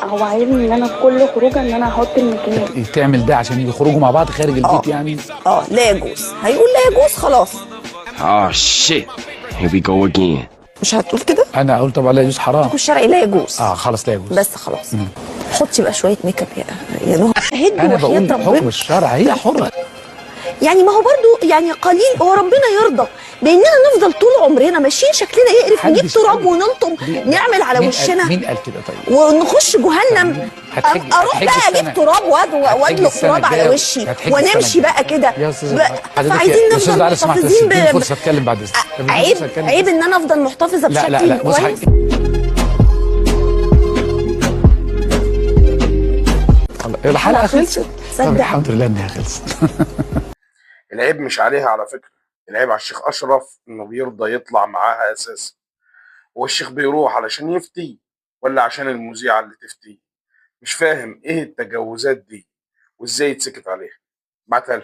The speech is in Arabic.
هو عايزني ان انا في كل خروجه ان انا احط المكياج. تعمل ده عشان يخرجوا مع بعض خارج البيت يعني؟ لا يجوز، هيقول لا يجوز خلاص. Oh shit. Here we go again. مش هتقول كده؟ انا قلت طبعا لا يجوز حرام. الشرعي لا يجوز. خلاص لا يجوز. بس خلاص. حطي بقى شويه ميك اب يا نهى. هد انا وحياة بقول حكم ربنا. الشرع، هي حره. يعني ما هو برضو يعني قليل، هو ربنا يرضى باننا نفضل طول عمرنا ماشيين شكلنا يقرف، نجيب تراب ونلطم نعمل على وشنا. مين قال كده طيب؟ ونخش جهنم. اروح بقى اجيب تراب وادلق تراب على وشي ونمشي بقى كده. فعايزين نفضل محتفظين فرصه اتكلم بعد اذنك. عيب ان انا افضل محتفظه بشكلي كويس. الحلقه خلصت. طب الحمد لله انها خلصت. العيب مش عليها على فكرة، العيب على الشيخ أشرف إنه بيرضى يطلع معاها أساسا. هو الشيخ بيروح علشان يفتي ولا عشان المذيعة اللي تفتي؟ مش فاهم إيه التجاوزات دي وإزاي يتسكت عليها. بعتها